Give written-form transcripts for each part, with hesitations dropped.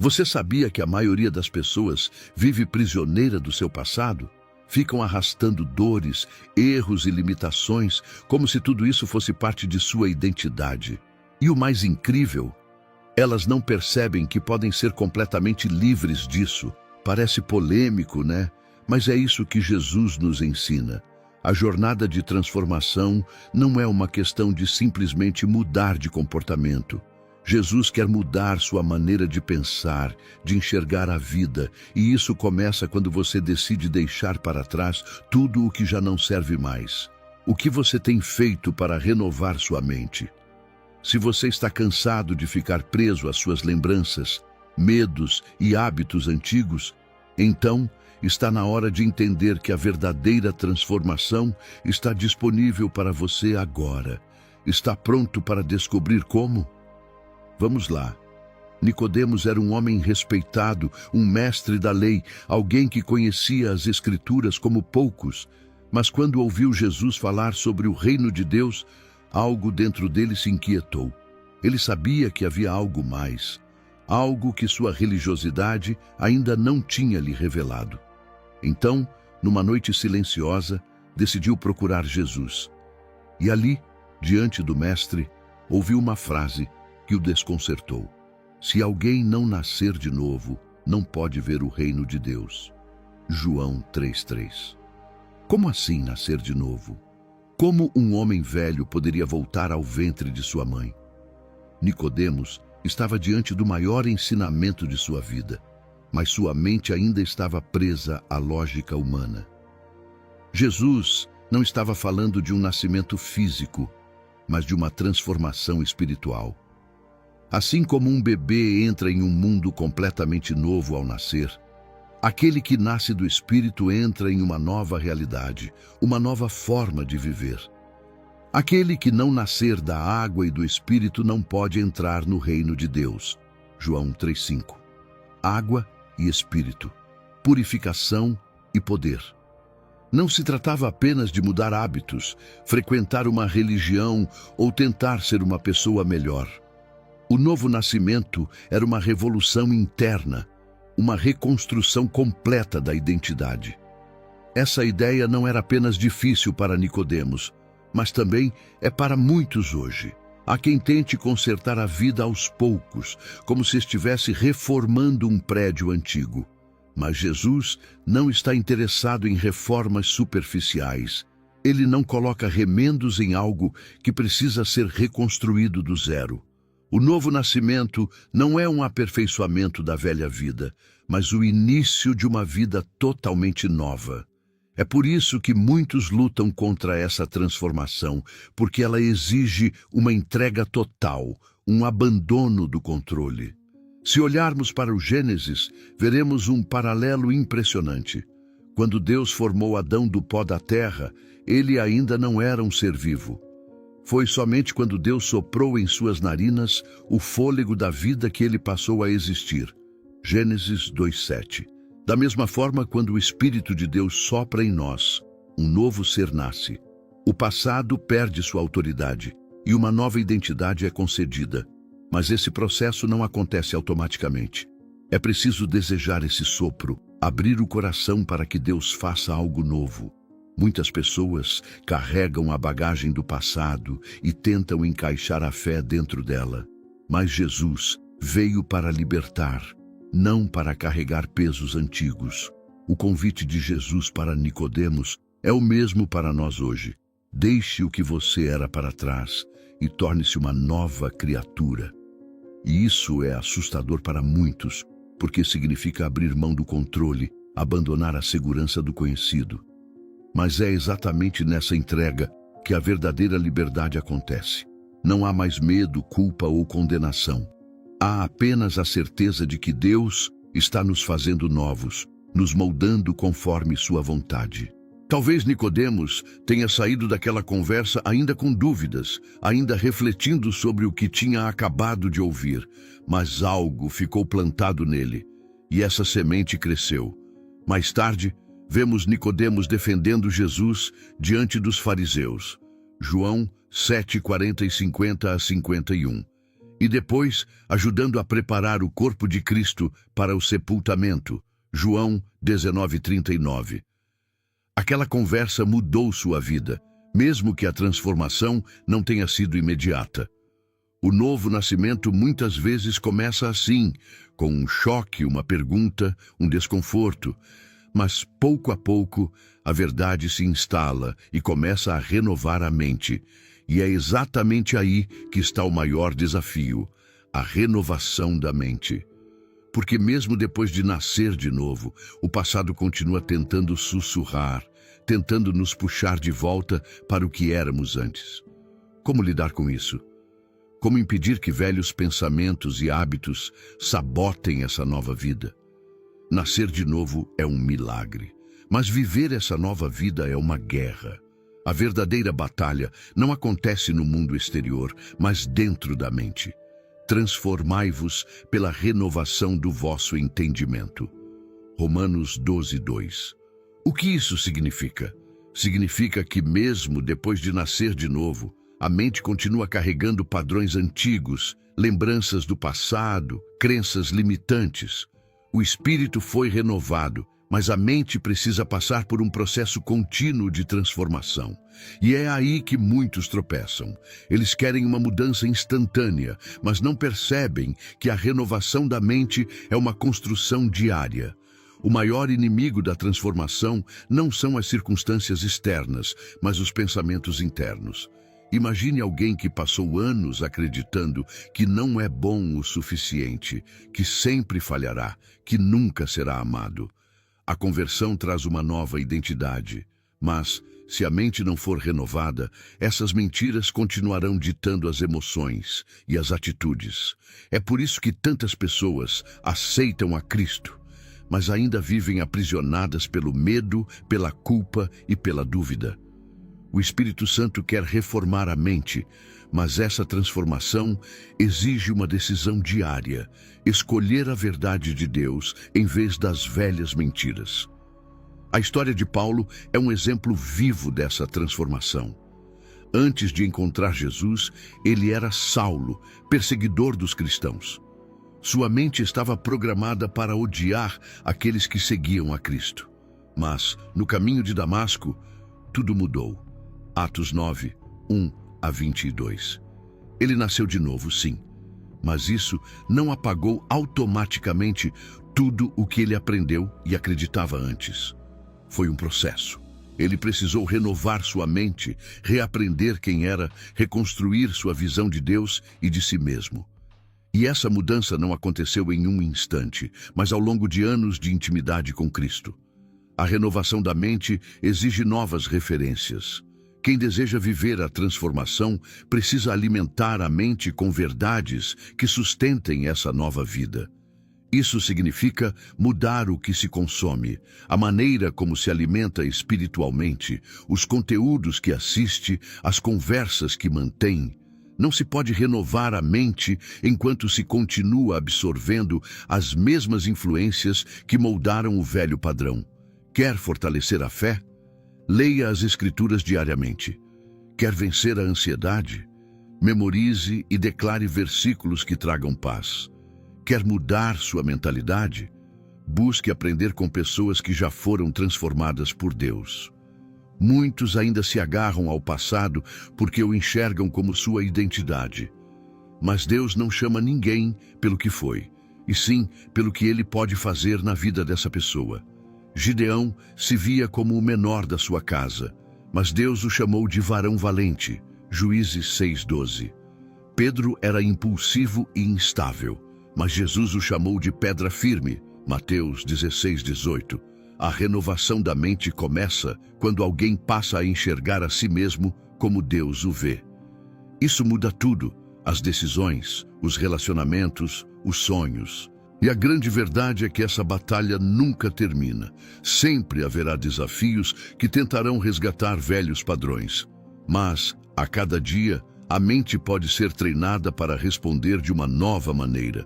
Você sabia que a maioria das pessoas vive prisioneira do seu passado? Ficam arrastando dores, erros e limitações, como se tudo isso fosse parte de sua identidade. E o mais incrível, elas não percebem que podem ser completamente livres disso. Parece polêmico, né? Mas é isso que Jesus nos ensina. A jornada de transformação não é uma questão de simplesmente mudar de comportamento. Jesus quer mudar sua maneira de pensar, de enxergar a vida, e isso começa quando você decide deixar para trás tudo o que já não serve mais. O que você tem feito para renovar sua mente? Se você está cansado de ficar preso às suas lembranças, medos e hábitos antigos, então está na hora de entender que a verdadeira transformação está disponível para você agora. Está pronto para descobrir como? Vamos lá. Nicodemos era um homem respeitado, um mestre da lei, alguém que conhecia as Escrituras como poucos. Mas quando ouviu Jesus falar sobre o reino de Deus, algo dentro dele se inquietou. Ele sabia que havia algo mais, algo que sua religiosidade ainda não tinha lhe revelado. Então, numa noite silenciosa, decidiu procurar Jesus. E ali, diante do mestre, ouviu uma frase que o desconcertou. Se alguém não nascer de novo, não pode ver o reino de Deus. João 3:3. Como assim nascer de novo? Como um homem velho poderia voltar ao ventre de sua mãe? Nicodemos estava diante do maior ensinamento de sua vida, mas sua mente ainda estava presa à lógica humana. Jesus não estava falando de um nascimento físico, mas de uma transformação espiritual. Assim como um bebê entra em um mundo completamente novo ao nascer, aquele que nasce do Espírito entra em uma nova realidade, uma nova forma de viver. Aquele que não nascer da água e do Espírito não pode entrar no reino de Deus. João 3:5. Água e Espírito, purificação e poder. Não se tratava apenas de mudar hábitos, frequentar uma religião ou tentar ser uma pessoa melhor. O novo nascimento era uma revolução interna, uma reconstrução completa da identidade. Essa ideia não era apenas difícil para Nicodemos, mas também é para muitos hoje. Há quem tente consertar a vida aos poucos, como se estivesse reformando um prédio antigo. Mas Jesus não está interessado em reformas superficiais. Ele não coloca remendos em algo que precisa ser reconstruído do zero. O novo nascimento não é um aperfeiçoamento da velha vida, mas o início de uma vida totalmente nova. É por isso que muitos lutam contra essa transformação, porque ela exige uma entrega total, um abandono do controle. Se olharmos para o Gênesis, veremos um paralelo impressionante. Quando Deus formou Adão do pó da terra, ele ainda não era um ser vivo. Foi somente quando Deus soprou em suas narinas o fôlego da vida que ele passou a existir. Gênesis 2:7. Da mesma forma, quando o Espírito de Deus sopra em nós, um novo ser nasce. O passado perde sua autoridade e uma nova identidade é concedida. Mas esse processo não acontece automaticamente. É preciso desejar esse sopro, abrir o coração para que Deus faça algo novo. Muitas pessoas carregam a bagagem do passado e tentam encaixar a fé dentro dela. Mas Jesus veio para libertar, não para carregar pesos antigos. O convite de Jesus para Nicodemos é o mesmo para nós hoje. Deixe o que você era para trás e torne-se uma nova criatura. E isso é assustador para muitos, porque significa abrir mão do controle, abandonar a segurança do conhecido. Mas é exatamente nessa entrega que a verdadeira liberdade acontece. Não há mais medo, culpa ou condenação. Há apenas a certeza de que Deus está nos fazendo novos, nos moldando conforme sua vontade. Talvez Nicodemos tenha saído daquela conversa ainda com dúvidas, ainda refletindo sobre o que tinha acabado de ouvir, mas algo ficou plantado nele, e essa semente cresceu. Mais tarde, vemos Nicodemos defendendo Jesus diante dos fariseus. João 7:40 e 50 a 51. e depois ajudando a preparar o corpo de Cristo para o sepultamento. João 19:39. Aquela conversa mudou sua vida, mesmo que a transformação não tenha sido imediata. O novo nascimento muitas vezes começa assim, com um choque, uma pergunta, um desconforto. Mas pouco a pouco, a verdade se instala e começa a renovar a mente. E é exatamente aí que está o maior desafio, a renovação da mente. Porque mesmo depois de nascer de novo, o passado continua tentando sussurrar, tentando nos puxar de volta para o que éramos antes. Como lidar com isso? Como impedir que velhos pensamentos e hábitos sabotem essa nova vida? Nascer de novo é um milagre, mas viver essa nova vida é uma guerra. A verdadeira batalha não acontece no mundo exterior, mas dentro da mente. Transformai-vos pela renovação do vosso entendimento. Romanos 12:2. O que isso significa? Significa que mesmo depois de nascer de novo, a mente continua carregando padrões antigos, lembranças do passado, crenças limitantes. O espírito foi renovado, mas a mente precisa passar por um processo contínuo de transformação. E é aí que muitos tropeçam. Eles querem uma mudança instantânea, mas não percebem que a renovação da mente é uma construção diária. O maior inimigo da transformação não são as circunstâncias externas, mas os pensamentos internos. Imagine alguém que passou anos acreditando que não é bom o suficiente, que sempre falhará, que nunca será amado. A conversão traz uma nova identidade, mas, se a mente não for renovada, essas mentiras continuarão ditando as emoções e as atitudes. É por isso que tantas pessoas aceitam a Cristo, mas ainda vivem aprisionadas pelo medo, pela culpa e pela dúvida. O Espírito Santo quer reformar a mente, mas essa transformação exige uma decisão diária, escolher a verdade de Deus em vez das velhas mentiras. A história de Paulo é um exemplo vivo dessa transformação. Antes de encontrar Jesus, ele era Saulo, perseguidor dos cristãos. Sua mente estava programada para odiar aqueles que seguiam a Cristo. Mas, no caminho de Damasco, tudo mudou. Atos 9, 1-22. Ele nasceu de novo, sim, mas isso não apagou automaticamente tudo o que ele aprendeu e acreditava antes. Foi um processo. Ele precisou renovar sua mente, reaprender quem era, reconstruir sua visão de Deus e de si mesmo. E essa mudança não aconteceu em um instante, mas ao longo de anos de intimidade com Cristo. A renovação da mente exige novas referências. Quem deseja viver a transformação precisa alimentar a mente com verdades que sustentem essa nova vida. Isso significa mudar o que se consome, a maneira como se alimenta espiritualmente, os conteúdos que assiste, as conversas que mantém. Não se pode renovar a mente enquanto se continua absorvendo as mesmas influências que moldaram o velho padrão. Quer fortalecer a fé? Leia as Escrituras diariamente. Quer vencer a ansiedade? Memorize e declare versículos que tragam paz. Quer mudar sua mentalidade? Busque aprender com pessoas que já foram transformadas por Deus. Muitos ainda se agarram ao passado porque o enxergam como sua identidade. Mas Deus não chama ninguém pelo que foi, e sim pelo que Ele pode fazer na vida dessa pessoa. Gideão se via como o menor da sua casa, mas Deus o chamou de varão valente. Juízes 6:12. Pedro era impulsivo e instável, mas Jesus o chamou de pedra firme. Mateus 16:18. A renovação da mente começa quando alguém passa a enxergar a si mesmo como Deus o vê. Isso muda tudo: as decisões, os relacionamentos, os sonhos. E a grande verdade é que essa batalha nunca termina. Sempre haverá desafios que tentarão resgatar velhos padrões. Mas, a cada dia, a mente pode ser treinada para responder de uma nova maneira.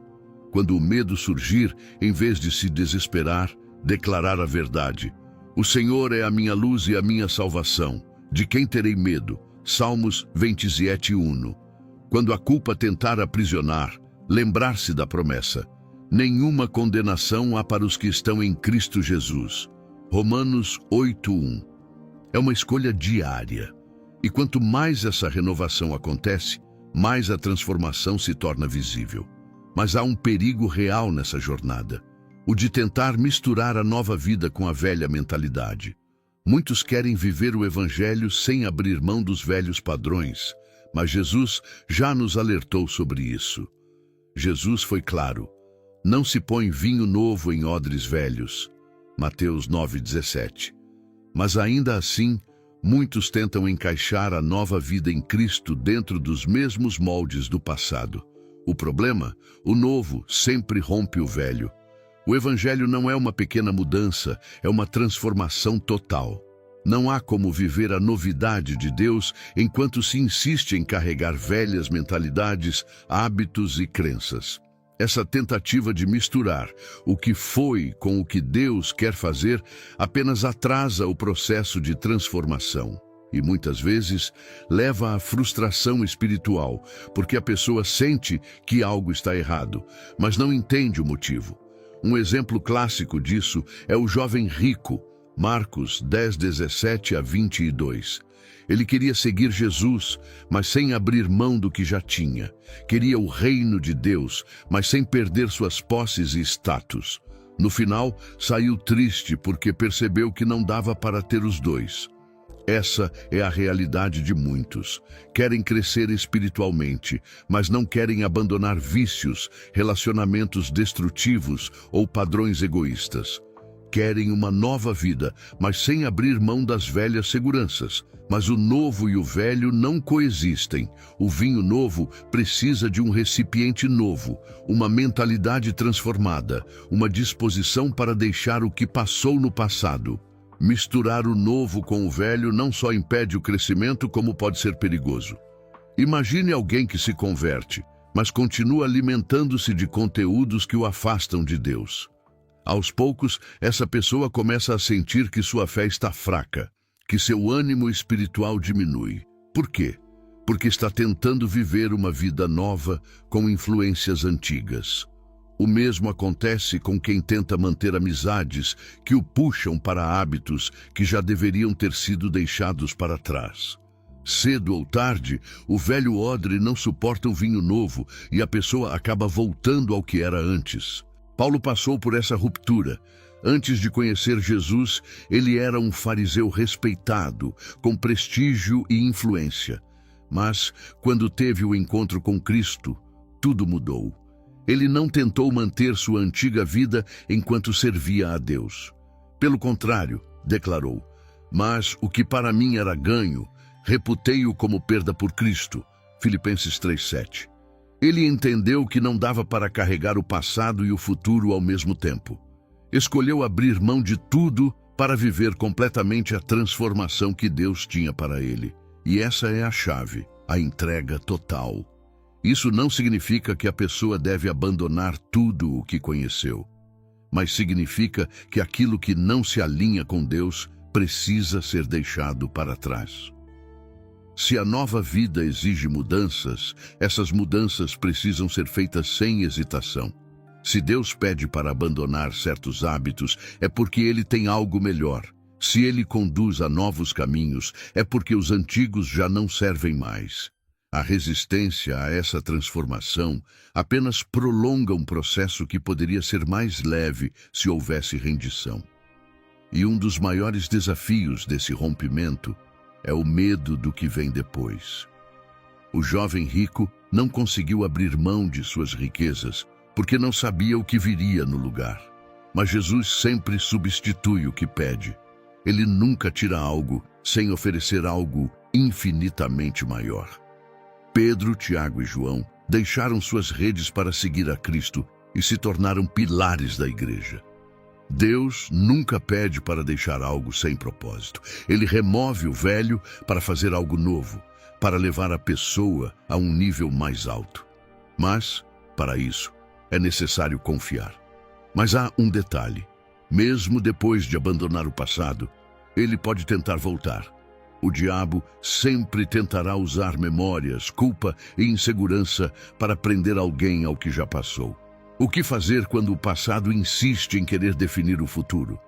Quando o medo surgir, em vez de se desesperar, declarar a verdade. O Senhor é a minha luz e a minha salvação. De quem terei medo? Salmos 27:1. Quando a culpa tentar aprisionar, lembrar-se da promessa: nenhuma condenação há para os que estão em Cristo Jesus. Romanos 8:1. É uma escolha diária. E quanto mais essa renovação acontece, mais a transformação se torna visível. Mas há um perigo real nessa jornada: o de tentar misturar a nova vida com a velha mentalidade. Muitos querem viver o Evangelho sem abrir mão dos velhos padrões, mas Jesus já nos alertou sobre isso. Jesus foi claro: não se põe vinho novo em odres velhos. Mateus 9:17. Mas ainda assim, muitos tentam encaixar a nova vida em Cristo dentro dos mesmos moldes do passado. O problema: o novo sempre rompe o velho. O Evangelho não é uma pequena mudança, é uma transformação total. Não há como viver a novidade de Deus enquanto se insiste em carregar velhas mentalidades, hábitos e crenças. Essa tentativa de misturar o que foi com o que Deus quer fazer apenas atrasa o processo de transformação. E muitas vezes leva à frustração espiritual, porque a pessoa sente que algo está errado, mas não entende o motivo. Um exemplo clássico disso é o jovem rico, Marcos 10:17-22. Ele queria seguir Jesus, mas sem abrir mão do que já tinha. Queria o reino de Deus, mas sem perder suas posses e status. No final, saiu triste porque percebeu que não dava para ter os dois. Essa é a realidade de muitos. Querem crescer espiritualmente, mas não querem abandonar vícios, relacionamentos destrutivos ou padrões egoístas. Querem uma nova vida, mas sem abrir mão das velhas seguranças. Mas o novo e o velho não coexistem. O vinho novo precisa de um recipiente novo, uma mentalidade transformada, uma disposição para deixar o que passou no passado. Misturar o novo com o velho não só impede o crescimento, como pode ser perigoso. Imagine alguém que se converte, mas continua alimentando-se de conteúdos que o afastam de Deus. Aos poucos, essa pessoa começa a sentir que sua fé está fraca, que seu ânimo espiritual diminui. Por quê? Porque está tentando viver uma vida nova com influências antigas. O mesmo acontece com quem tenta manter amizades que o puxam para hábitos que já deveriam ter sido deixados para trás. Cedo ou tarde, o velho odre não suporta o vinho novo e a pessoa acaba voltando ao que era antes. Paulo passou por essa ruptura. Antes de conhecer Jesus, ele era um fariseu respeitado, com prestígio e influência. Mas, quando teve o encontro com Cristo, tudo mudou. Ele não tentou manter sua antiga vida enquanto servia a Deus. Pelo contrário, declarou: mas o que para mim era ganho, reputei-o como perda por Cristo. Filipenses 3:7. Ele entendeu que não dava para carregar o passado e o futuro ao mesmo tempo. Escolheu abrir mão de tudo para viver completamente a transformação que Deus tinha para ele. E essa é a chave, a entrega total. Isso não significa que a pessoa deve abandonar tudo o que conheceu, mas significa que aquilo que não se alinha com Deus precisa ser deixado para trás. Se a nova vida exige mudanças, essas mudanças precisam ser feitas sem hesitação. Se Deus pede para abandonar certos hábitos, é porque Ele tem algo melhor. Se Ele conduz a novos caminhos, é porque os antigos já não servem mais. A resistência a essa transformação apenas prolonga um processo que poderia ser mais leve se houvesse rendição. E um dos maiores desafios desse rompimento é o medo do que vem depois. O jovem rico não conseguiu abrir mão de suas riquezas porque não sabia o que viria no lugar. Mas Jesus sempre substitui o que pede. Ele nunca tira algo sem oferecer algo infinitamente maior. Pedro, Tiago e João deixaram suas redes para seguir a Cristo e se tornaram pilares da igreja. Deus nunca pede para deixar algo sem propósito. Ele remove o velho para fazer algo novo, para levar a pessoa a um nível mais alto. Mas, para isso, é necessário confiar. Mas há um detalhe: mesmo depois de abandonar o passado, ele pode tentar voltar. O diabo sempre tentará usar memórias, culpa e insegurança para prender alguém ao que já passou. O que fazer quando o passado insiste em querer definir o futuro?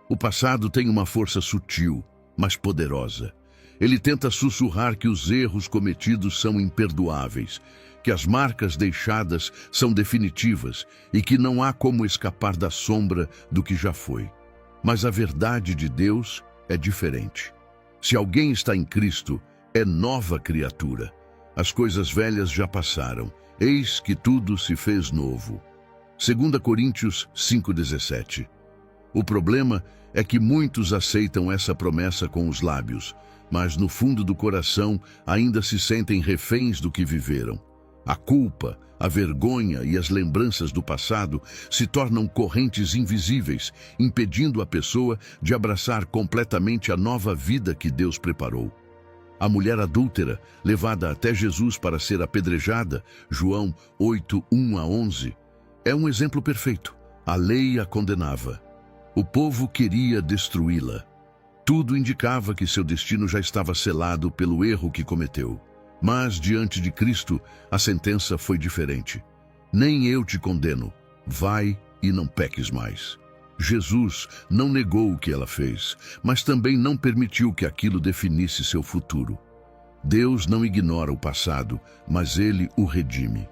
O passado tem uma força sutil, mas poderosa. Ele tenta sussurrar que os erros cometidos são imperdoáveis, que as marcas deixadas são definitivas e que não há como escapar da sombra do que já foi. Mas a verdade de Deus é diferente. Se alguém está em Cristo, é nova criatura. As coisas velhas já passaram, eis que tudo se fez novo. 2 Coríntios 5,17. O problema é que muitos aceitam essa promessa com os lábios, mas no fundo do coração ainda se sentem reféns do que viveram. A culpa, a vergonha e as lembranças do passado se tornam correntes invisíveis, impedindo a pessoa de abraçar completamente a nova vida que Deus preparou. A mulher adúltera, levada até Jesus para ser apedrejada, João 8, 1-11, é um exemplo perfeito. A lei a condenava. O povo queria destruí-la. Tudo indicava que seu destino já estava selado pelo erro que cometeu. Mas, diante de Cristo, a sentença foi diferente. Nem eu te condeno. Vai e não peques mais. Jesus não negou o que ela fez, mas também não permitiu que aquilo definisse seu futuro. Deus não ignora o passado, mas Ele o redime.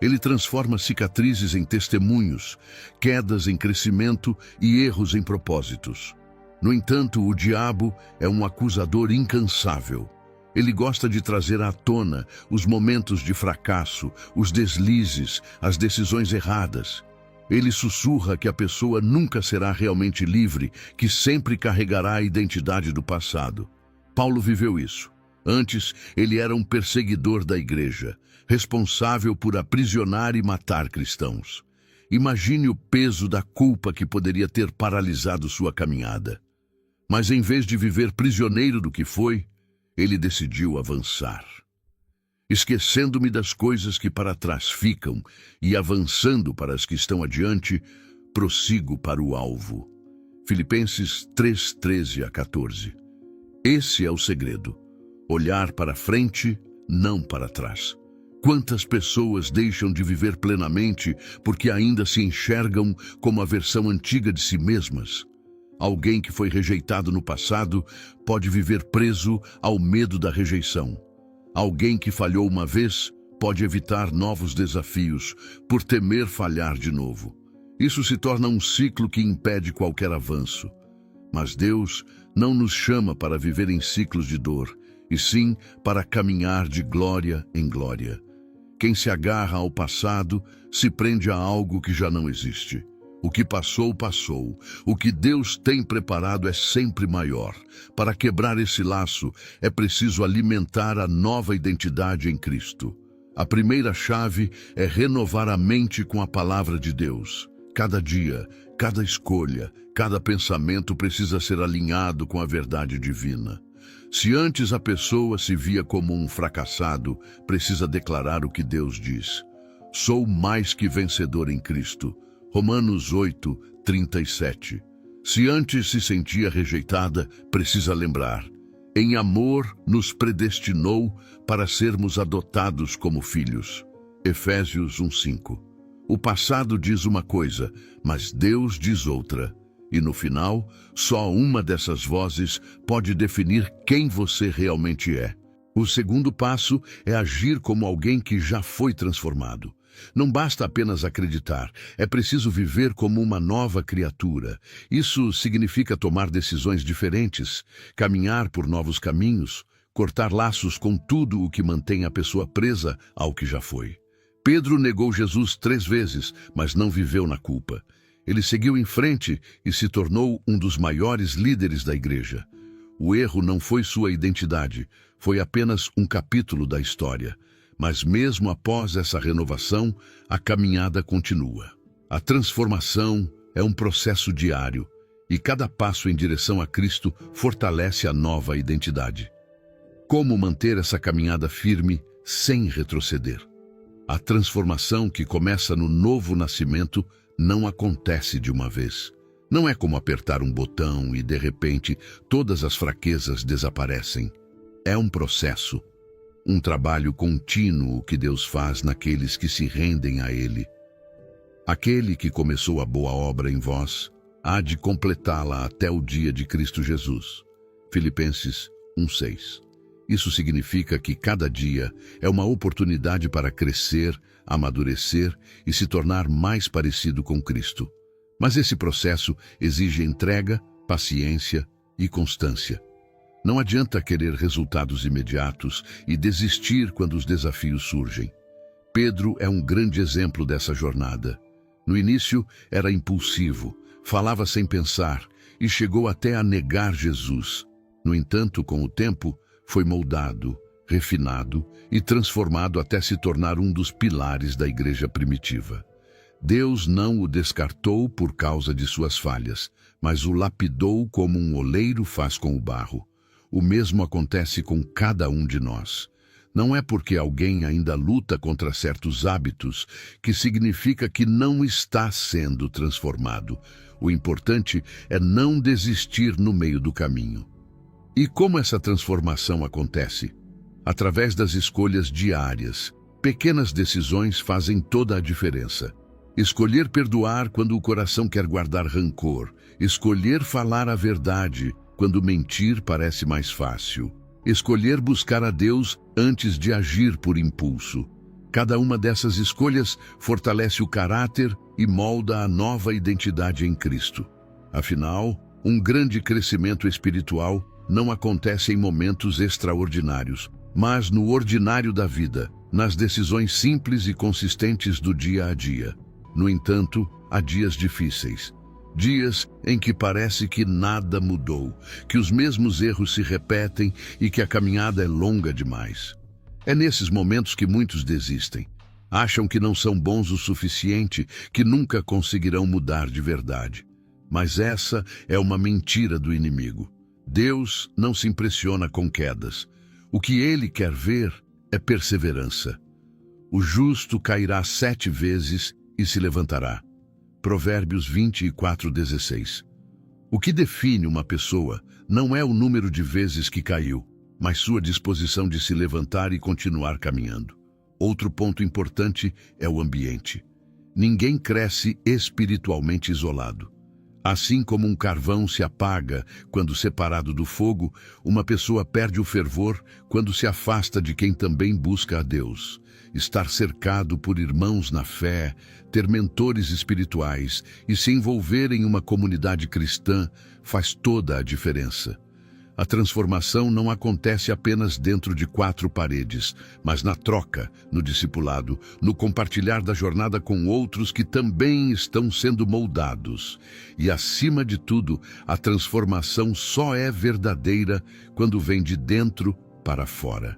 Ele transforma cicatrizes em testemunhos, quedas em crescimento e erros em propósitos. No entanto, o diabo é um acusador incansável. Ele gosta de trazer à tona os momentos de fracasso, os deslizes, as decisões erradas. Ele sussurra que a pessoa nunca será realmente livre, que sempre carregará a identidade do passado. Paulo viveu isso. Antes, ele era um perseguidor da igreja, responsável por aprisionar e matar cristãos. Imagine o peso da culpa que poderia ter paralisado sua caminhada. Mas em vez de viver prisioneiro do que foi, ele decidiu avançar. Esquecendo-me das coisas que para trás ficam e avançando para as que estão adiante, prossigo para o alvo. Filipenses 3, 13-14. Esse é o segredo. Olhar para frente, não para trás. Quantas pessoas deixam de viver plenamente porque ainda se enxergam como a versão antiga de si mesmas? Alguém que foi rejeitado no passado pode viver preso ao medo da rejeição. Alguém que falhou uma vez pode evitar novos desafios por temer falhar de novo. Isso se torna um ciclo que impede qualquer avanço. Mas Deus não nos chama para viver em ciclos de dor, e sim para caminhar de glória em glória. Quem se agarra ao passado se prende a algo que já não existe. O que passou, passou. O que Deus tem preparado é sempre maior. Para quebrar esse laço, é preciso alimentar a nova identidade em Cristo. A primeira chave é renovar a mente com a palavra de Deus. Cada dia, cada escolha, cada pensamento precisa ser alinhado com a verdade divina. Se antes a pessoa se via como um fracassado, precisa declarar o que Deus diz. Sou mais que vencedor em Cristo. Romanos 8, 37. Se antes se sentia rejeitada, precisa lembrar. Em amor nos predestinou para sermos adotados como filhos. Efésios 1:5. O passado diz uma coisa, mas Deus diz outra. E no final, só uma dessas vozes pode definir quem você realmente é. O segundo passo é agir como alguém que já foi transformado. Não basta apenas acreditar, é preciso viver como uma nova criatura. Isso significa tomar decisões diferentes, caminhar por novos caminhos, cortar laços com tudo o que mantém a pessoa presa ao que já foi. Pedro negou Jesus 3 vezes, mas não viveu na culpa. Ele seguiu em frente e se tornou um dos maiores líderes da igreja. O erro não foi sua identidade, foi apenas um capítulo da história. Mas mesmo após essa renovação, a caminhada continua. A transformação é um processo diário, e cada passo em direção a Cristo fortalece a nova identidade. Como manter essa caminhada firme sem retroceder? A transformação que começa no novo nascimento não acontece de uma vez. Não é como apertar um botão e, de repente, todas as fraquezas desaparecem. É um processo, um trabalho contínuo que Deus faz naqueles que se rendem a Ele. Aquele que começou a boa obra em vós, há de completá-la até o dia de Cristo Jesus. Filipenses 1:6. Isso significa que cada dia é uma oportunidade para crescer, amadurecer e se tornar mais parecido com Cristo. Mas esse processo exige entrega, paciência e constância. Não adianta querer resultados imediatos e desistir quando os desafios surgem. Pedro é um grande exemplo dessa jornada. No início era impulsivo, falava sem pensar e chegou até a negar Jesus. No entanto, com o tempo, foi moldado, refinado e transformado até se tornar um dos pilares da igreja primitiva. Deus não o descartou por causa de suas falhas, mas o lapidou como um oleiro faz com o barro. O mesmo acontece com cada um de nós. Não é porque alguém ainda luta contra certos hábitos que significa que não está sendo transformado. O importante é não desistir no meio do caminho. E como essa transformação acontece? Através das escolhas diárias. Pequenas decisões fazem toda a diferença. Escolher perdoar quando o coração quer guardar rancor. Escolher falar a verdade quando mentir parece mais fácil. Escolher buscar a Deus antes de agir por impulso. Cada uma dessas escolhas fortalece o caráter e molda a nova identidade em Cristo. Afinal, um grande crescimento espiritual não acontece em momentos extraordinários, mas no ordinário da vida, nas decisões simples e consistentes do dia a dia. No entanto, há dias difíceis. Dias em que parece que nada mudou, que os mesmos erros se repetem e que a caminhada é longa demais. É nesses momentos que muitos desistem. Acham que não são bons o suficiente, que nunca conseguirão mudar de verdade. Mas essa é uma mentira do inimigo. Deus não se impressiona com quedas. O que Ele quer ver é perseverança. O justo cairá 7 vezes e se levantará. Provérbios 24:16. O que define uma pessoa não é o número de vezes que caiu, mas sua disposição de se levantar e continuar caminhando. Outro ponto importante é o ambiente. Ninguém cresce espiritualmente isolado. Assim como um carvão se apaga quando separado do fogo, uma pessoa perde o fervor quando se afasta de quem também busca a Deus. Estar cercado por irmãos na fé, ter mentores espirituais e se envolver em uma comunidade cristã faz toda a diferença. A transformação não acontece apenas dentro de 4 paredes, mas na troca, no discipulado, no compartilhar da jornada com outros que também estão sendo moldados. E, acima de tudo, a transformação só é verdadeira quando vem de dentro para fora.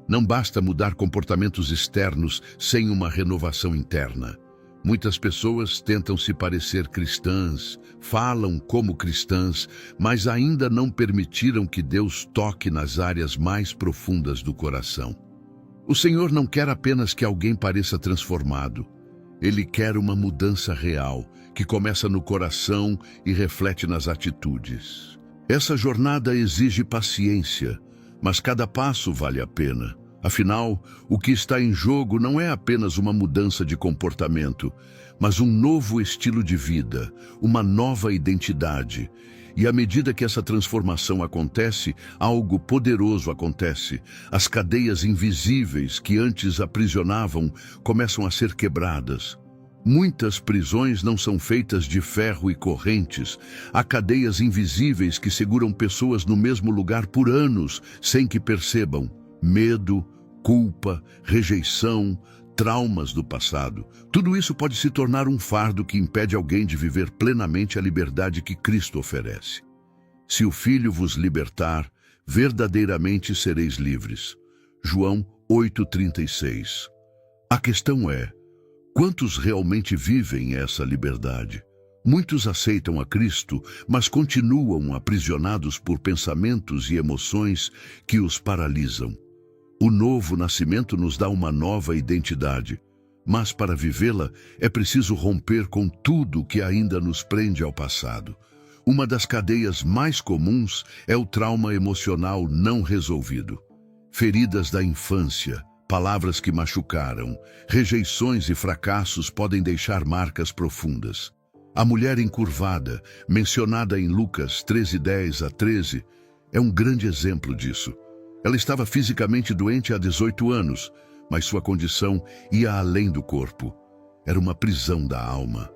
Não basta mudar comportamentos externos sem uma renovação interna. Muitas pessoas tentam se parecer cristãs, falam como cristãs, mas ainda não permitiram que Deus toque nas áreas mais profundas do coração. O Senhor não quer apenas que alguém pareça transformado. Ele quer uma mudança real, que começa no coração e reflete nas atitudes. Essa jornada exige paciência, mas cada passo vale a pena. Afinal, o que está em jogo não é apenas uma mudança de comportamento, mas um novo estilo de vida, uma nova identidade. E à medida que essa transformação acontece, algo poderoso acontece. As cadeias invisíveis que antes aprisionavam começam a ser quebradas. Muitas prisões não são feitas de ferro e correntes. Há cadeias invisíveis que seguram pessoas no mesmo lugar por anos, sem que percebam. Medo, culpa, rejeição, traumas do passado. Tudo isso pode se tornar um fardo que impede alguém de viver plenamente a liberdade que Cristo oferece. Se o Filho vos libertar, verdadeiramente sereis livres. João 8:36. A questão é, quantos realmente vivem essa liberdade? Muitos aceitam a Cristo, mas continuam aprisionados por pensamentos e emoções que os paralisam. O novo nascimento nos dá uma nova identidade, mas para vivê-la é preciso romper com tudo que ainda nos prende ao passado. Uma das cadeias mais comuns é o trauma emocional não resolvido. Feridas da infância, palavras que machucaram, rejeições e fracassos podem deixar marcas profundas. A mulher encurvada, mencionada em Lucas 13:10-13, é um grande exemplo disso. Ela estava fisicamente doente há 18 anos, mas sua condição ia além do corpo. Era uma prisão da alma.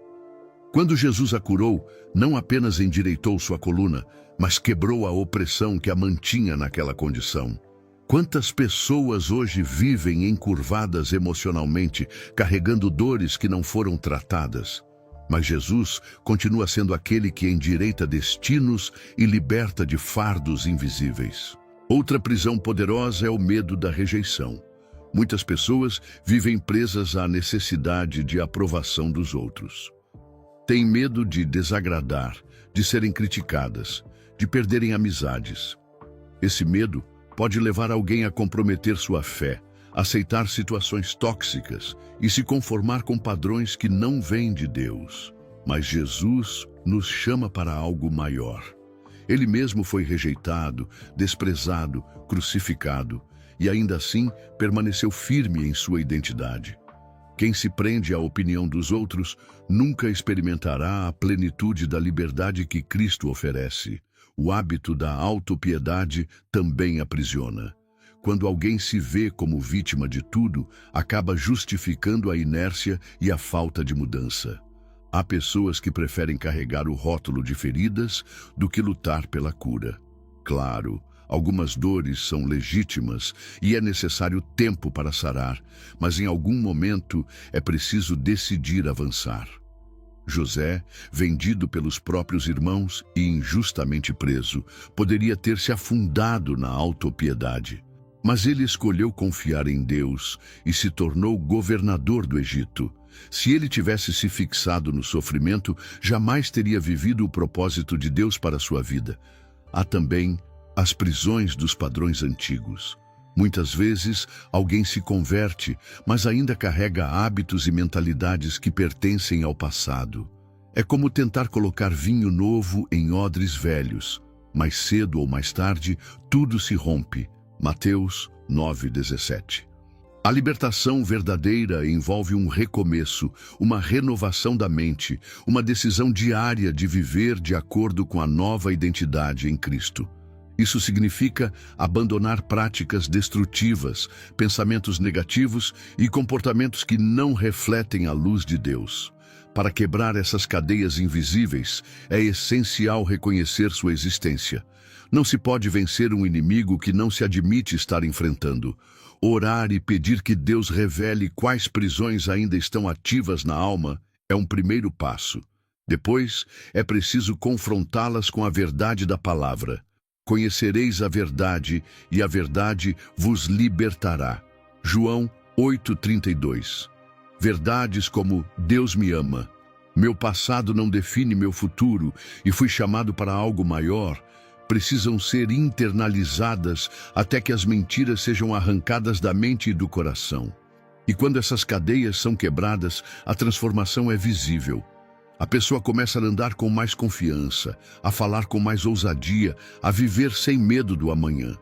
Quando Jesus a curou, não apenas endireitou sua coluna, mas quebrou a opressão que a mantinha naquela condição. Quantas pessoas hoje vivem encurvadas emocionalmente, carregando dores que não foram tratadas? Mas Jesus continua sendo aquele que endireita destinos e liberta de fardos invisíveis. Outra prisão poderosa é o medo da rejeição. Muitas pessoas vivem presas à necessidade de aprovação dos outros. Têm medo de desagradar, de serem criticadas, de perderem amizades. Esse medo pode levar alguém a comprometer sua fé, aceitar situações tóxicas e se conformar com padrões que não vêm de Deus. Mas Jesus nos chama para algo maior. Ele mesmo foi rejeitado, desprezado, crucificado e ainda assim permaneceu firme em sua identidade. Quem se prende à opinião dos outros nunca experimentará a plenitude da liberdade que Cristo oferece. O hábito da autopiedade também aprisiona. Quando alguém se vê como vítima de tudo, acaba justificando a inércia e a falta de mudança. Há pessoas que preferem carregar o rótulo de feridas do que lutar pela cura. Claro, algumas dores são legítimas e é necessário tempo para sarar, mas em algum momento é preciso decidir avançar. José, vendido pelos próprios irmãos e injustamente preso, poderia ter se afundado na autopiedade. Mas ele escolheu confiar em Deus e se tornou governador do Egito. Se ele tivesse se fixado no sofrimento, jamais teria vivido o propósito de Deus para sua vida. Há também as prisões dos padrões antigos. Muitas vezes, alguém se converte, mas ainda carrega hábitos e mentalidades que pertencem ao passado. É como tentar colocar vinho novo em odres velhos. Mais cedo ou mais tarde, tudo se rompe. Mateus 9:17. A libertação verdadeira envolve um recomeço, uma renovação da mente, uma decisão diária de viver de acordo com a nova identidade em Cristo. Isso significa abandonar práticas destrutivas, pensamentos negativos e comportamentos que não refletem a luz de Deus. Para quebrar essas cadeias invisíveis, é essencial reconhecer sua existência. Não se pode vencer um inimigo que não se admite estar enfrentando. Orar e pedir que Deus revele quais prisões ainda estão ativas na alma é um primeiro passo. Depois, é preciso confrontá-las com a verdade da palavra. Conhecereis a verdade, e a verdade vos libertará. João 8:32. Verdades como Deus me ama, meu passado não define meu futuro e fui chamado para algo maior, precisam ser internalizadas até que as mentiras sejam arrancadas da mente e do coração. E quando essas cadeias são quebradas, a transformação é visível. A pessoa começa a andar com mais confiança, a falar com mais ousadia, a viver sem medo do amanhã.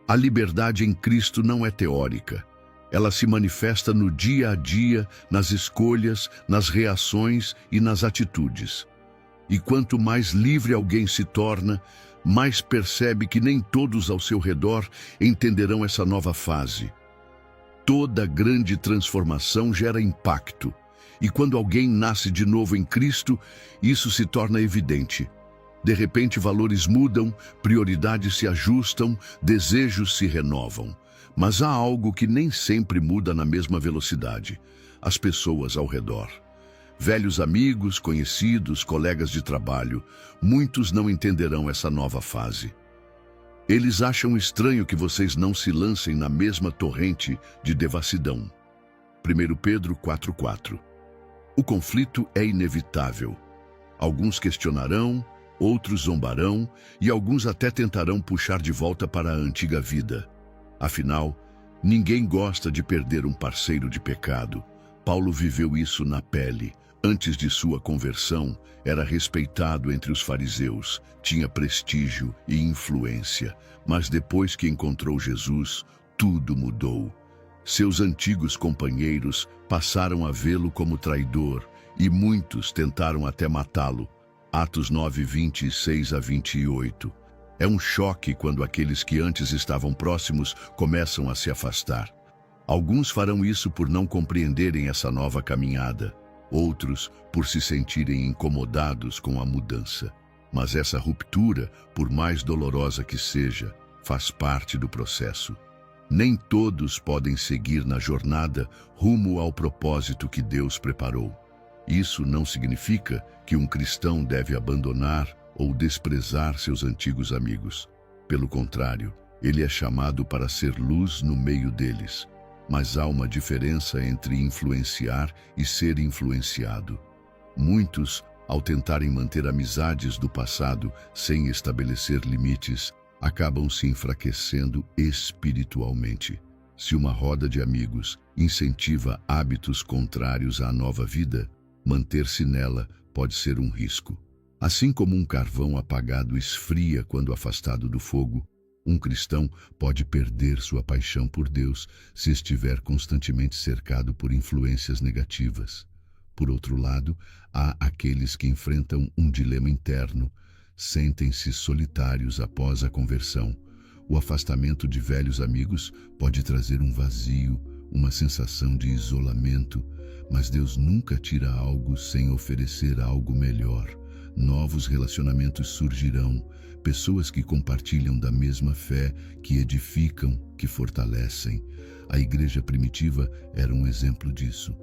A liberdade em Cristo não é teórica. Ela se manifesta no dia a dia, nas escolhas, nas reações e nas atitudes. E quanto mais livre alguém se torna, mais percebe que nem todos ao seu redor entenderão essa nova fase. Toda grande transformação gera impacto. E quando alguém nasce de novo em Cristo, isso se torna evidente. De repente, valores mudam, prioridades se ajustam, desejos se renovam. Mas há algo que nem sempre muda na mesma velocidade: as pessoas ao redor. Velhos amigos, conhecidos, colegas de trabalho, muitos não entenderão essa nova fase. Eles acham estranho que vocês não se lancem na mesma torrente de devassidão. 1 Pedro 4:4. O conflito é inevitável. Alguns questionarão, outros zombarão e alguns até tentarão puxar de volta para a antiga vida. Afinal, ninguém gosta de perder um parceiro de pecado. Paulo viveu isso na pele. Antes de sua conversão, era respeitado entre os fariseus, tinha prestígio e influência, mas depois que encontrou Jesus, tudo mudou. Seus antigos companheiros passaram a vê-lo como traidor e muitos tentaram até matá-lo. Atos 9, 26 a 28. É um choque quando aqueles que antes estavam próximos começam a se afastar. Alguns farão isso por não compreenderem essa nova caminhada, outros por se sentirem incomodados com a mudança. Mas essa ruptura, por mais dolorosa que seja, faz parte do processo. Nem todos podem seguir na jornada rumo ao propósito que Deus preparou. Isso não significa que um cristão deve abandonar ou desprezar seus antigos amigos. Pelo contrário, ele é chamado para ser luz no meio deles. Mas há uma diferença entre influenciar e ser influenciado. Muitos, ao tentarem manter amizades do passado sem estabelecer limites, acabam se enfraquecendo espiritualmente. Se uma roda de amigos incentiva hábitos contrários à nova vida, manter-se nela pode ser um risco. Assim como um carvão apagado esfria quando afastado do fogo, um cristão pode perder sua paixão por Deus se estiver constantemente cercado por influências negativas. Por outro lado, há aqueles que enfrentam um dilema interno, sentem-se solitários após a conversão. O afastamento de velhos amigos pode trazer um vazio, uma sensação de isolamento, mas Deus nunca tira algo sem oferecer algo melhor. Novos relacionamentos surgirão, pessoas que compartilham da mesma fé, que edificam, que fortalecem. A igreja primitiva era um exemplo disso.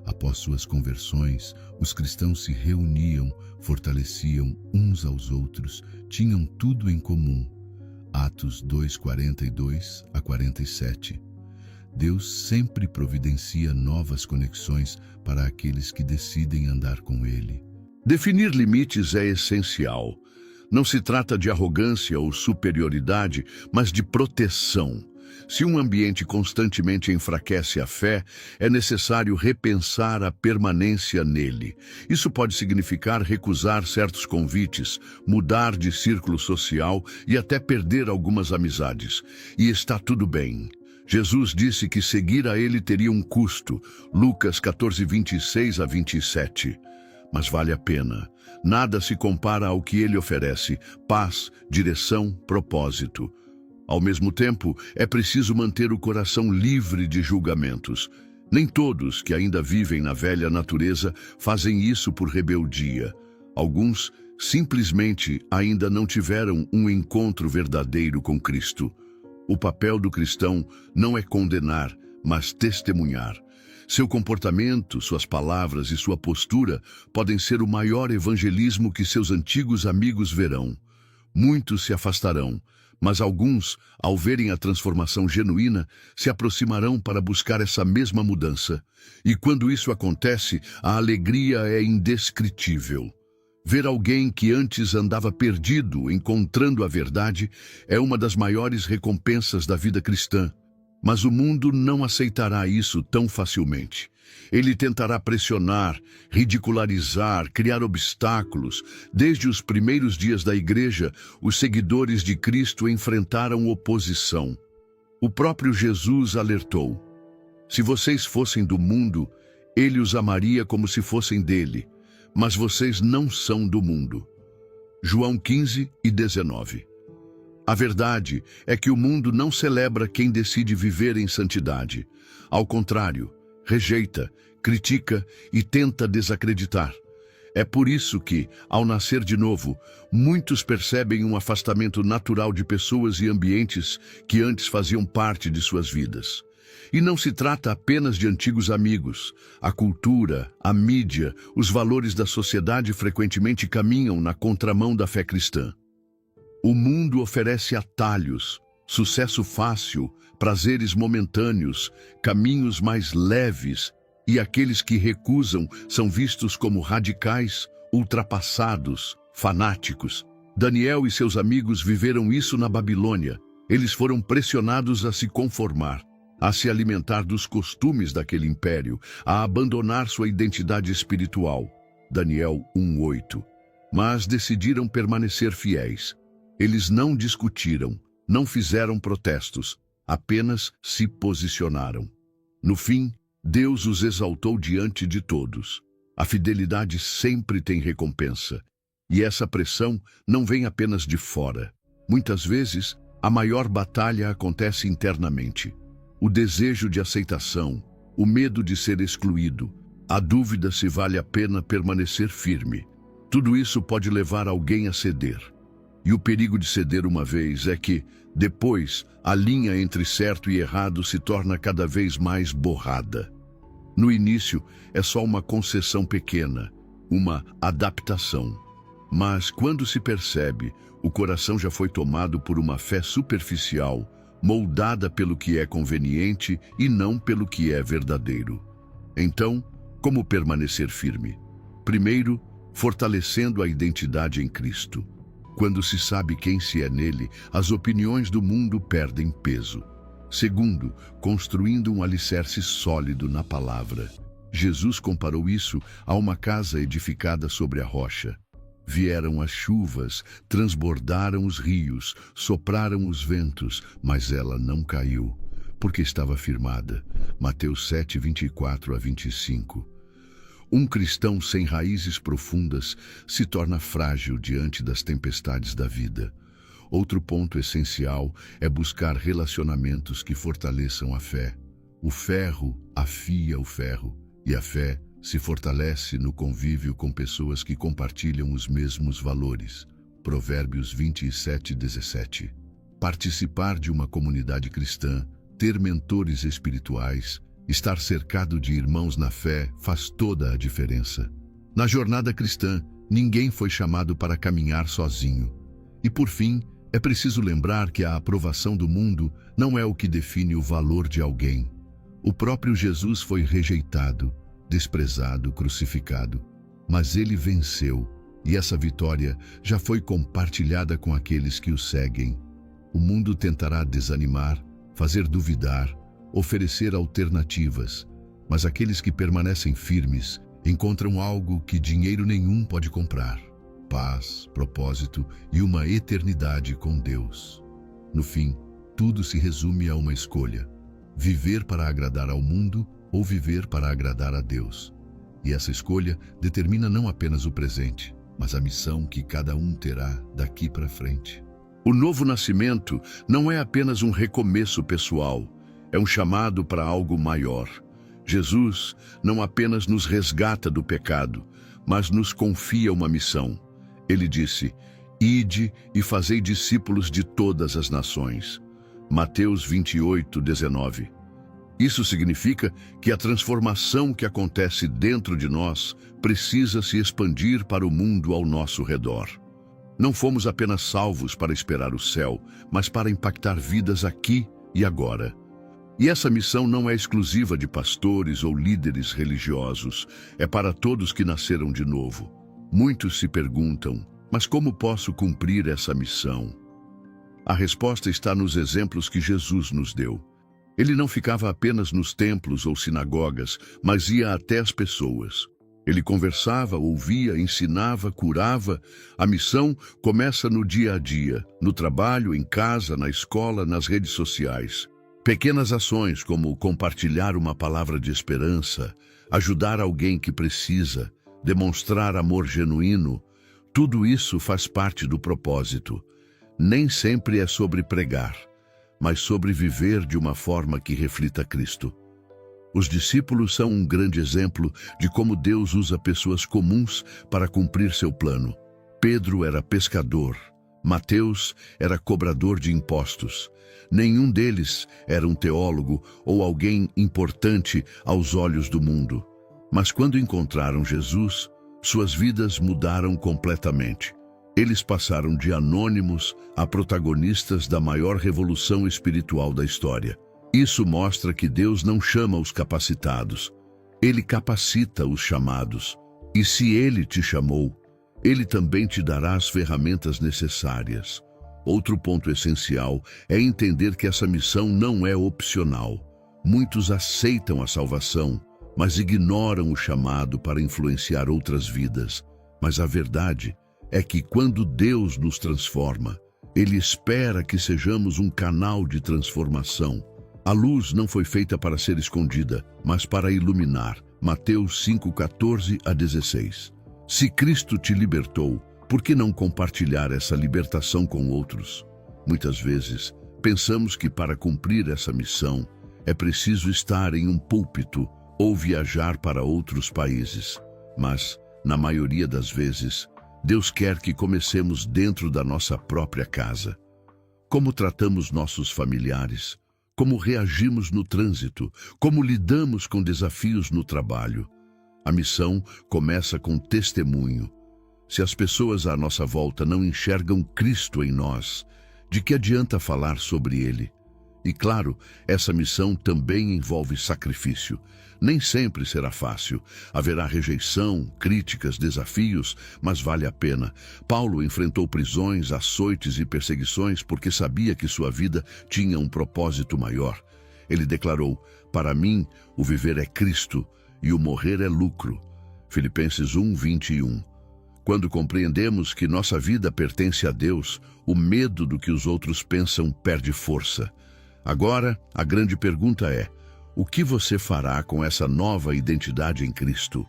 Após suas conversões, os cristãos se reuniam, fortaleciam uns aos outros, tinham tudo em comum. Atos 2, 42 a 47. Deus sempre providencia novas conexões para aqueles que decidem andar com Ele. Definir limites é essencial. Não se trata de arrogância ou superioridade, mas de proteção. Se um ambiente constantemente enfraquece a fé, é necessário repensar a permanência nele. Isso pode significar recusar certos convites, mudar de círculo social e até perder algumas amizades. E está tudo bem. Jesus disse que seguir a ele teria um custo. Lucas 14, 26 a 27. Mas vale a pena. Nada se compara ao que ele oferece: paz, direção, propósito. Ao mesmo tempo, é preciso manter o coração livre de julgamentos. Nem todos que ainda vivem na velha natureza fazem isso por rebeldia. Alguns simplesmente ainda não tiveram um encontro verdadeiro com Cristo. O papel do cristão não é condenar, mas testemunhar. Seu comportamento, suas palavras e sua postura podem ser o maior evangelismo que seus antigos amigos verão. Muitos se afastarão, mas alguns, ao verem a transformação genuína, se aproximarão para buscar essa mesma mudança. E quando isso acontece, a alegria é indescritível. Ver alguém que antes andava perdido, encontrando a verdade, é uma das maiores recompensas da vida cristã. Mas o mundo não aceitará isso tão facilmente. Ele tentará pressionar, ridicularizar, criar obstáculos. Desde os primeiros dias da igreja, os seguidores de Cristo enfrentaram oposição. O próprio Jesus alertou: se vocês fossem do mundo, ele os amaria como se fossem dele, mas vocês não são do mundo. João 15 e 19. A verdade é que o mundo não celebra quem decide viver em santidade. Ao contrário, rejeita, critica e tenta desacreditar. É por isso que, ao nascer de novo, muitos percebem um afastamento natural de pessoas e ambientes que antes faziam parte de suas vidas. E não se trata apenas de antigos amigos. A cultura, a mídia, os valores da sociedade frequentemente caminham na contramão da fé cristã. O mundo oferece atalhos, sucesso fácil, prazeres momentâneos, caminhos mais leves, e aqueles que recusam são vistos como radicais, ultrapassados, fanáticos. Daniel e seus amigos viveram isso na Babilônia. Eles foram pressionados a se conformar. a se alimentar dos costumes daquele império, a abandonar sua identidade espiritual. Daniel 1:8. Mas decidiram permanecer fiéis. Eles não discutiram, não fizeram protestos, apenas se posicionaram. No fim, Deus os exaltou diante de todos. A fidelidade sempre tem recompensa. E essa pressão não vem apenas de fora. Muitas vezes, a maior batalha acontece internamente. O desejo de aceitação, o medo de ser excluído, a dúvida se vale a pena permanecer firme. Tudo isso pode levar alguém a ceder. E o perigo de ceder uma vez é que, depois, a linha entre certo e errado se torna cada vez mais borrada. No início, é só uma concessão pequena, uma adaptação. Mas, quando se percebe, o coração já foi tomado por uma fé superficial, moldada pelo que é conveniente e não pelo que é verdadeiro. Então, como permanecer firme? Primeiro, fortalecendo a identidade em Cristo. Quando se sabe quem se é nele, as opiniões do mundo perdem peso. Segundo, construindo um alicerce sólido na palavra. Jesus comparou isso a uma casa edificada sobre a rocha. Vieram as chuvas, transbordaram os rios, sopraram os ventos, mas ela não caiu, porque estava firmada. Mateus 7:24-25. Um cristão sem raízes profundas se torna frágil diante das tempestades da vida. Outro ponto essencial é buscar relacionamentos que fortaleçam a fé. O ferro afia o ferro, e a fé se fortalece no convívio com pessoas que compartilham os mesmos valores. Provérbios 27:17. Participar de uma comunidade cristã, ter mentores espirituais, estar cercado de irmãos na fé faz toda a diferença. Na jornada cristã, ninguém foi chamado para caminhar sozinho. E por fim, é preciso lembrar que a aprovação do mundo não é o que define o valor de alguém. O próprio Jesus foi rejeitado, desprezado, crucificado. Mas ele venceu, e essa vitória já foi compartilhada com aqueles que o seguem. O mundo tentará desanimar, fazer duvidar, oferecer alternativas, mas aqueles que permanecem firmes encontram algo que dinheiro nenhum pode comprar: paz, propósito e uma eternidade com Deus. No fim, tudo se resume a uma escolha: viver para agradar ao mundo ou viver para agradar a Deus. E essa escolha determina não apenas o presente, mas a missão que cada um terá daqui para frente. O novo nascimento não é apenas um recomeço pessoal, é um chamado para algo maior. Jesus não apenas nos resgata do pecado, mas nos confia uma missão. Ele disse: "Ide e fazei discípulos de todas as nações." Mateus 28:19. Isso significa que a transformação que acontece dentro de nós precisa se expandir para o mundo ao nosso redor. Não fomos apenas salvos para esperar o céu, mas para impactar vidas aqui e agora. E essa missão não é exclusiva de pastores ou líderes religiosos, é para todos que nasceram de novo. Muitos se perguntam: mas como posso cumprir essa missão? A resposta está nos exemplos que Jesus nos deu. Ele não ficava apenas nos templos ou sinagogas, mas ia até as pessoas. Ele conversava, ouvia, ensinava, curava. A missão começa no dia a dia, no trabalho, em casa, na escola, nas redes sociais. Pequenas ações como compartilhar uma palavra de esperança, ajudar alguém que precisa, demonstrar amor genuíno, tudo isso faz parte do propósito. Nem sempre é sobre pregar, mas sobre viver de uma forma que reflita Cristo. Os discípulos são um grande exemplo de como Deus usa pessoas comuns para cumprir seu plano. Pedro era pescador, Mateus era cobrador de impostos. Nenhum deles era um teólogo ou alguém importante aos olhos do mundo. Mas quando encontraram Jesus, suas vidas mudaram completamente. Eles passaram de anônimos a protagonistas da maior revolução espiritual da história. Isso mostra que Deus não chama os capacitados, Ele capacita os chamados. E se Ele te chamou, Ele também te dará as ferramentas necessárias. Outro ponto essencial é entender que essa missão não é opcional. Muitos aceitam a salvação, mas ignoram o chamado para influenciar outras vidas. Mas a verdade é que quando Deus nos transforma, Ele espera que sejamos um canal de transformação. A luz não foi feita para ser escondida, mas para iluminar. Mateus 5:14-16. Se Cristo te libertou, por que não compartilhar essa libertação com outros? Muitas vezes, pensamos que para cumprir essa missão, é preciso estar em um púlpito ou viajar para outros países. Mas, na maioria das vezes, Deus quer que comecemos dentro da nossa própria casa. Como tratamos nossos familiares? Como reagimos no trânsito? Como lidamos com desafios no trabalho? A missão começa com testemunho. Se as pessoas à nossa volta não enxergam Cristo em nós, de que adianta falar sobre Ele? E claro, essa missão também envolve sacrifício. Nem sempre será fácil. Haverá rejeição, críticas, desafios, mas vale a pena. Paulo enfrentou prisões, açoites e perseguições porque sabia que sua vida tinha um propósito maior. Ele declarou: "Para mim, o viver é Cristo e o morrer é lucro." Filipenses 1:21. Quando compreendemos que nossa vida pertence a Deus, o medo do que os outros pensam perde força. Agora, a grande pergunta é: o que você fará com essa nova identidade em Cristo?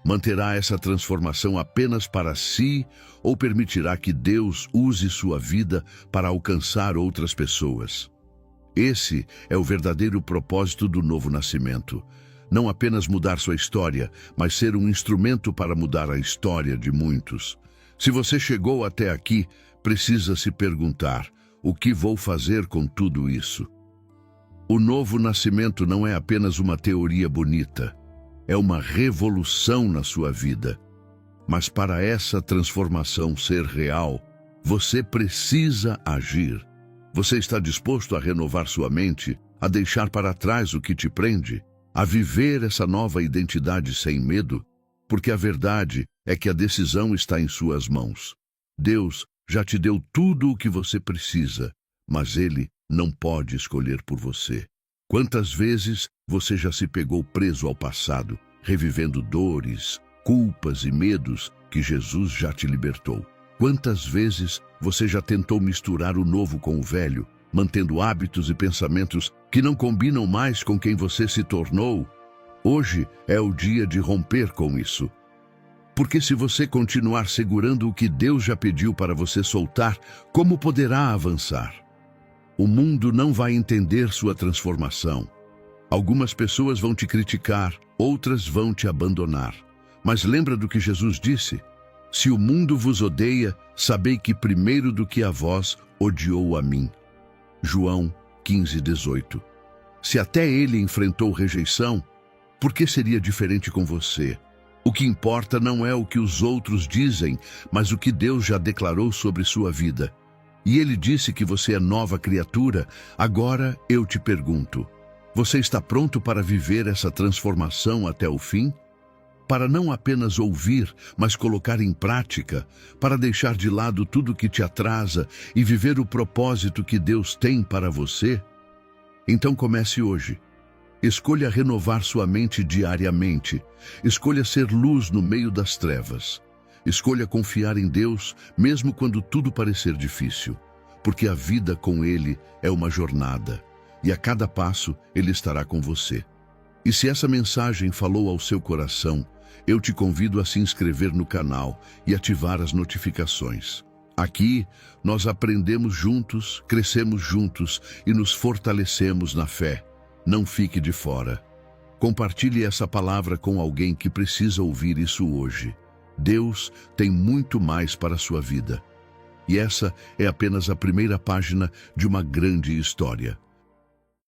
Manterá essa transformação apenas para si ou permitirá que Deus use sua vida para alcançar outras pessoas? Esse é o verdadeiro propósito do novo nascimento. Não apenas mudar sua história, mas ser um instrumento para mudar a história de muitos. Se você chegou até aqui, precisa se perguntar: o que vou fazer com tudo isso? O novo nascimento não é apenas uma teoria bonita, é uma revolução na sua vida. Mas para essa transformação ser real, você precisa agir. Você está disposto a renovar sua mente, a deixar para trás o que te prende, a viver essa nova identidade sem medo? Porque a verdade é que a decisão está em suas mãos. Deus já te deu tudo o que você precisa, mas Ele não pode escolher por você. Quantas vezes você já se pegou preso ao passado, revivendo dores, culpas e medos que Jesus já te libertou? Quantas vezes você já tentou misturar o novo com o velho, mantendo hábitos e pensamentos que não combinam mais com quem você se tornou? Hoje é o dia de romper com isso. Porque se você continuar segurando o que Deus já pediu para você soltar, como poderá avançar? O mundo não vai entender sua transformação. Algumas pessoas vão te criticar, outras vão te abandonar. Mas lembra do que Jesus disse: "Se o mundo vos odeia, sabei que primeiro do que a vós odiou a mim." João 15:18. Se até ele enfrentou rejeição, por que seria diferente com você? O que importa não é o que os outros dizem, mas o que Deus já declarou sobre sua vida. E Ele disse que você é nova criatura. Agora eu te pergunto: você está pronto para viver essa transformação até o fim? Para não apenas ouvir, mas colocar em prática, para deixar de lado tudo que te atrasa e viver o propósito que Deus tem para você? Então comece hoje. Escolha renovar sua mente diariamente. Escolha ser luz no meio das trevas. Escolha confiar em Deus, mesmo quando tudo parecer difícil, porque a vida com Ele é uma jornada, e a cada passo Ele estará com você. E se essa mensagem falou ao seu coração, eu te convido a se inscrever no canal e ativar as notificações. Aqui, nós aprendemos juntos, crescemos juntos e nos fortalecemos na fé. Não fique de fora. Compartilhe essa palavra com alguém que precisa ouvir isso hoje. Deus tem muito mais para a sua vida. E essa é apenas a primeira página de uma grande história.